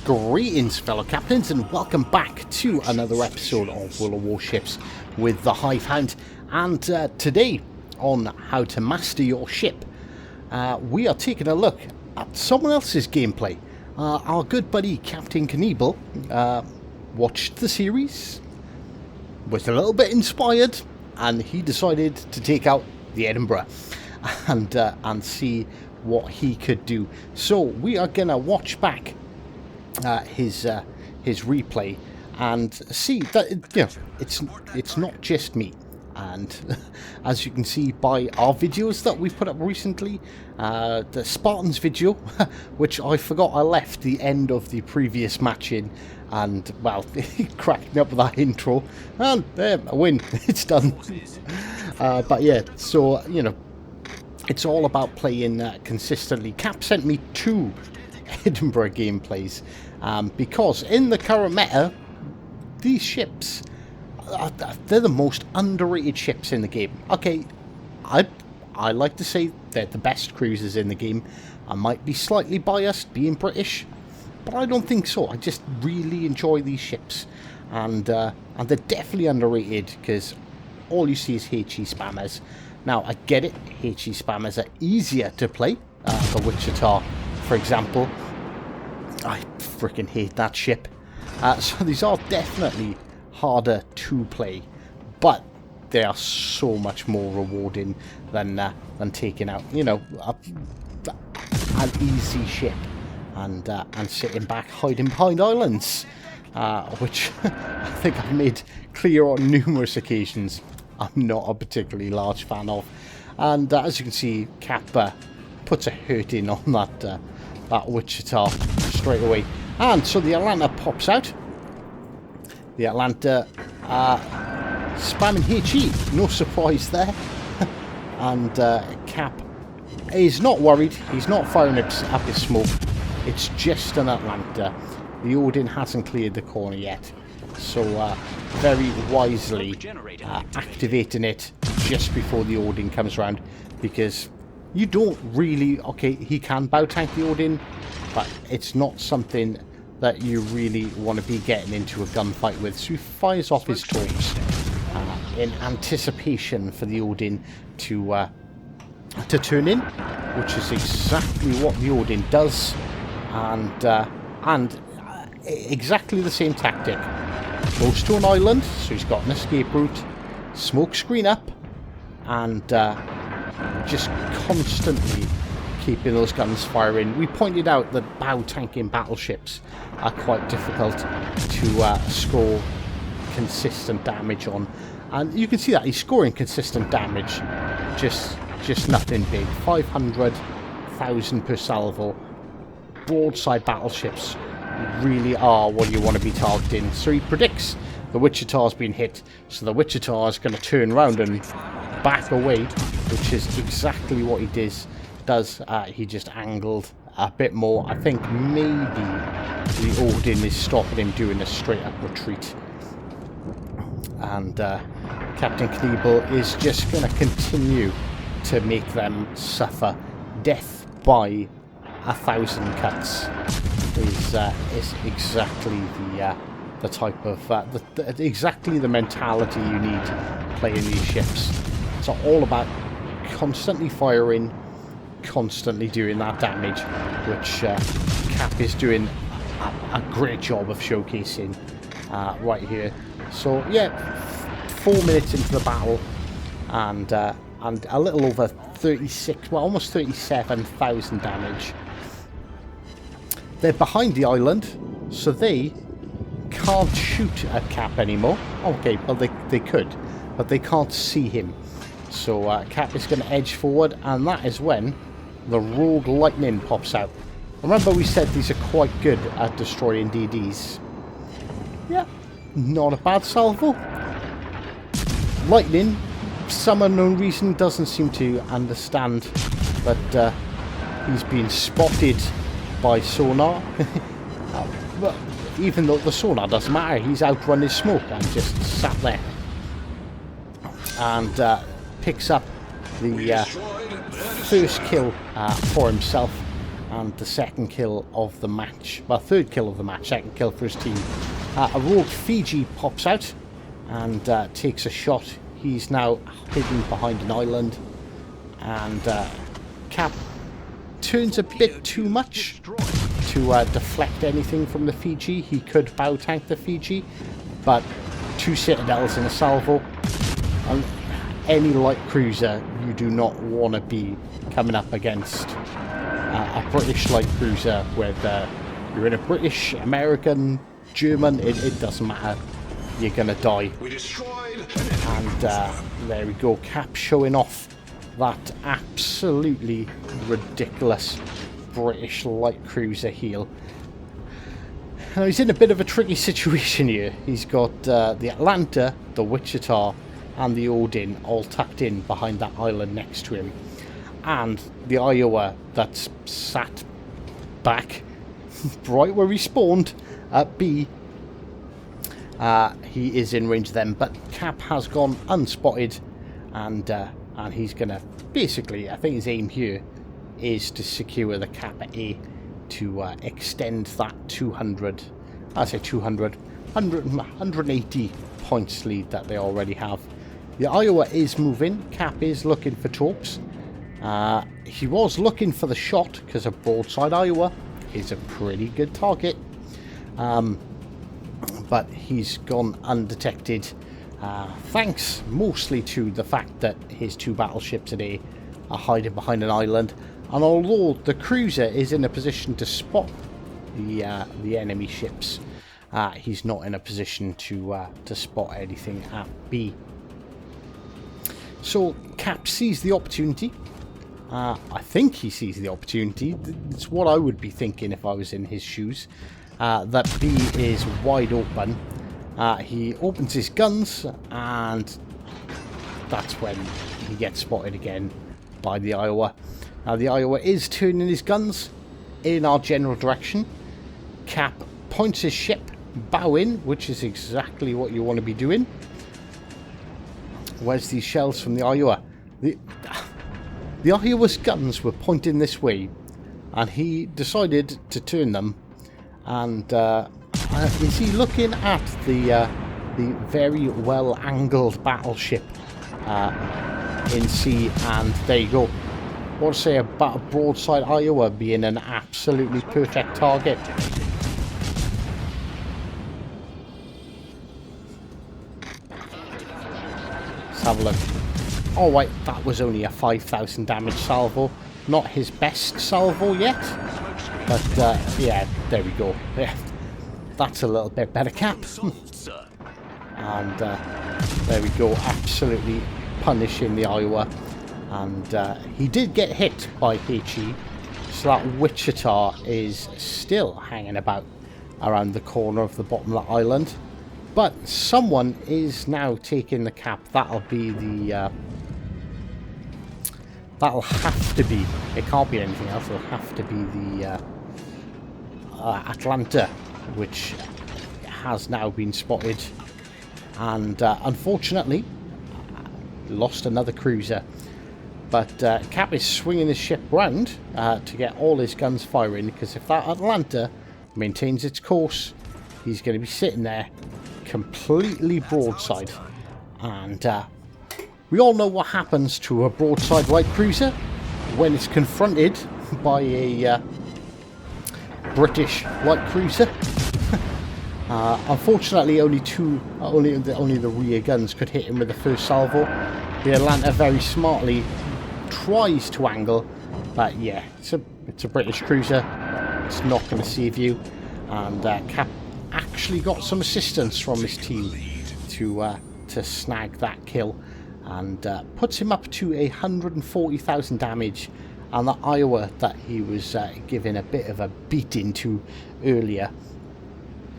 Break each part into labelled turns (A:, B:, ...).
A: Greetings, fellow captains, and welcome back to another episode of World of Warships with the Hive Hound. And today, on how to master your ship, we are taking a look at someone else's gameplay. Our good buddy Captain Knievel watched the series, was a little bit inspired, and he decided to take out the Edinburgh and see what he could do. So we are gonna watch back his replay and see that it's not just me. And as you can see by our videos that we put up recently, the Spartans video, which I forgot I left the end of the previous match in, and well, he cracked me up with that intro, and there, a win, it's done. But yeah, so it's all about playing consistently. Cap sent me 2 Edinburgh gameplays because in the current meta, these ships, they're the most underrated ships in the game. Okay, I like to say they're the best cruisers in the game. I might be slightly biased being British, but I don't think so. I just really enjoy these ships, and they're definitely underrated because all you see is HE spammers. Now, I get it, HE spammers are easier to play. The Wichita, for example, I freaking hate that ship. So these are definitely harder to play, but they are so much more rewarding than taking out, an easy ship and sitting back hiding behind islands, which I think I've made clear on numerous occasions I'm not a particularly large fan of. And as you can see, Cap puts a hurt in on that Wichita straight away. And so the Atlanta pops out. The Atlanta spamming HE, no surprise there. And Cap is not worried, he's not firing up his smoke. It's just an Atlanta. The Odin hasn't cleared the corner yet. So very wisely activating it just before the Odin comes around, because you don't really... Okay, he can bow tank the Odin, but it's not something that you really want to be getting into a gunfight with. So he fires off his torps in anticipation for the Odin to turn in, which is exactly what the Odin does, and exactly the same tactic. Goes to an island, so he's got an escape route, smoke screen up, and just constantly keeping those guns firing. We pointed out that bow tanking battleships are quite difficult to score consistent damage on, and you can see that he's scoring consistent damage, just nothing big. 500,000 per salvo. Broadside battleships really are what you want to be targeting. So he predicts the Wichita's been hit, so the Wichita is going to turn around and back away, which is exactly what he does. He just angled a bit more. I think maybe the Odin is stopping him doing a straight up retreat, and Captain Knievel is just going to continue to make them suffer. Death by 1,000 cuts is exactly the type of exactly the mentality you need playing these ships. It's all about constantly firing, constantly doing that damage, which Cap is doing a great job of showcasing right here. So yeah, 4 minutes into the battle, and a little over 36, well, almost 37,000 damage. They're behind the island, so they can't shoot at Cap anymore. Okay, well, they could, but they can't see him. So Cap is going to edge forward, and that is when the Rogue Lightning pops out. Remember, we said these are quite good at destroying DDs. Yeah, not a bad salvo. Lightning, for some unknown reason, doesn't seem to understand that he's been spotted by sonar. But even though the sonar doesn't matter, he's outrun his smoke and just sat there. And picks up the first kill for himself and the second kill of the match. Well, third kill of the match, second kill for his team. A rogue Fiji pops out and takes a shot. He's now hidden behind an island, and Cap turns a bit too much to deflect anything from the Fiji. He could bow tank the Fiji, but 2 citadels in a salvo, and any light cruiser you do not want to be coming up against a British light cruiser with you're in a British, American, German, it doesn't matter, you're gonna die. And there we go, Cap showing off that absolutely ridiculous British light cruiser heel. Now he's in a bit of a tricky situation here. He's got the Atlanta, the Wichita and the Odin all tucked in behind that island next to him, and the Iowa that's sat back right where he spawned at B. He is in range of them, but Cap has gone unspotted, and he's gonna basically, I think his aim here is to secure the Cap at A to extend that 200, I say 200, 180 points lead that they already have. The Iowa is moving. Cap is looking for torps. He was looking for the shot because a broadside Iowa is a pretty good target, but he's gone undetected, thanks mostly to the fact that his 2 battleships at A are hiding behind an island. And although the cruiser is in a position to spot the enemy ships, he's not in a position to spot anything at B. So Cap sees the opportunity. I think he sees the opportunity. It's what I would be thinking if I was in his shoes. That B is wide open. He opens his guns, and that's when he gets spotted again by the Iowa. Now the Iowa is turning his guns in our general direction. Cap points his ship bow in, which is exactly what you want to be doing. Where's these shells from the Iowa? The Iowa's guns were pointing this way, and he decided to turn them. And is he looking at the very well angled battleship in C? And there you go. What to say about a broadside Iowa being an absolutely perfect target? Let's have a look. Oh wait, that was only a 5,000 damage salvo. Not his best salvo yet. But yeah, there we go. Yeah, that's a little bit better, Cap. And there we go, absolutely punishing the Iowa. And he did get hit by HE, so that Wichita is still hanging about around the corner of the bottom of the island. But someone is now taking the Cap. That'll be the... that'll have to be... It can't be anything else. It'll have to be the Atlanta, which has now been spotted. And unfortunately, lost another cruiser. But Cap is swinging his ship round to get all his guns firing, because if that Atlanta maintains its course, he's going to be sitting there completely broadside. And we all know what happens to a broadside light cruiser when it's confronted by a British light cruiser. Unfortunately, only the rear guns could hit him with the first salvo. The Atlanta very smartly tries to angle, but yeah, it's a British cruiser. It's not going to save you. And Cap actually got some assistance from his team to snag that kill, and puts him up to 140,000 damage. And the Iowa that he was giving a bit of a beating to earlier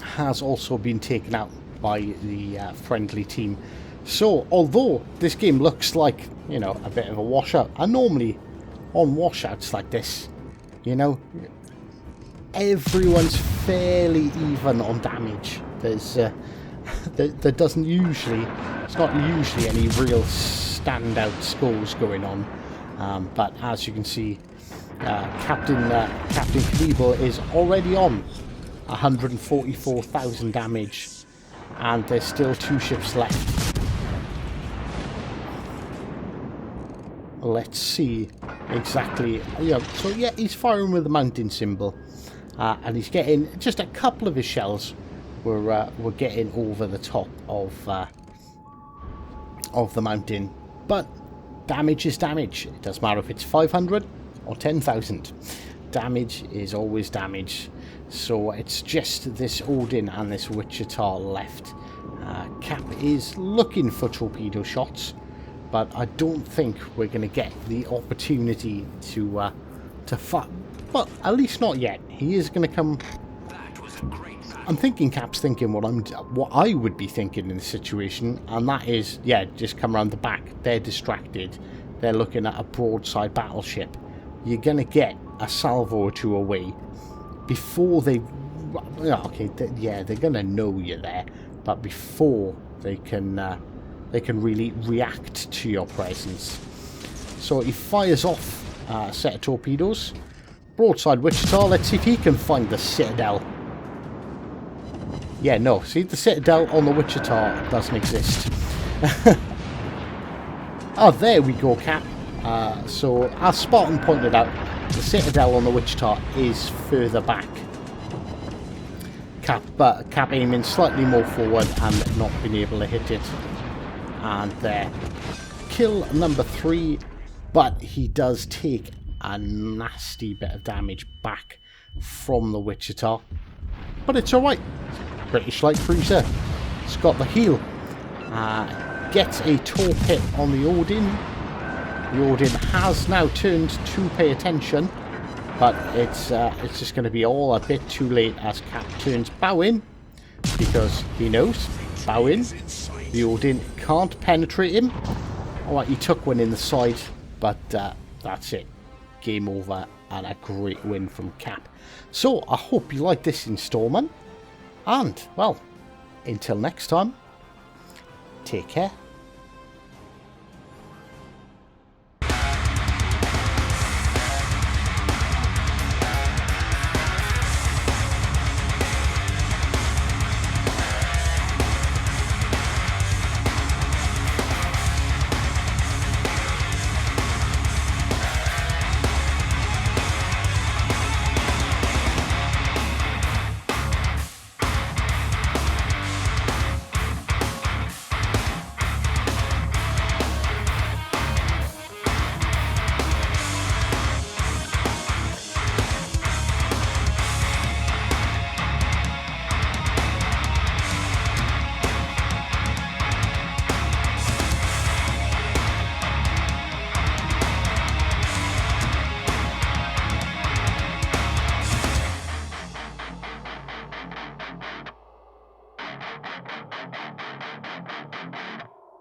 A: has also been taken out by the friendly team. So, although this game looks like, you know, a bit of a washout, and normally on washouts like this, you know, everyone's fairly even on damage. There's there doesn't usually, it's not usually any real standout scores going on. But as you can see, Captain Knievel is already on 144,000 damage, and there's still 2 ships left. Let's see exactly. Yeah, so yeah, he's firing with the mountain symbol, and he's getting just a couple of his shells. We're getting over the top of the mountain, but damage is damage. It doesn't matter if it's 500 or 10,000. Damage is always damage. So it's just this Odin and this Wichita left. Cap is looking for torpedo shots, but I don't think we're going to get the opportunity to fight. Well, at least not yet. He is going to come. I'm thinking Cap's thinking what I would be thinking in this situation, and that is, yeah, just come around the back. They're distracted. They're looking at a broadside battleship. You're going to get a salvo or 2 away before they... Okay, yeah, they're going to know you're there, but before they can really react to your presence. So he fires off a set of torpedoes. Broadside Wichita, let's see if he can find the Citadel. Yeah, no, see, the Citadel on the Wichita doesn't exist. Oh, there we go, Cap. So, as Spartan pointed out, the Citadel on the Wichita is further back. Cap aiming slightly more forward and not being able to hit it. And there. Kill number 3, but he does take a nasty bit of damage back from the Wichita. But it's alright. British light cruiser. It's got the heel. Gets a torp hit on the Odin. The Odin has now turned to pay attention, but it's just going to be all a bit too late as Cap turns bow in, because he knows bow in. The Odin can't penetrate him. Alright, he took one in the side, but that's it. Game over, and a great win from Cap. So, I hope you liked this installment, and, well, until next time, take care.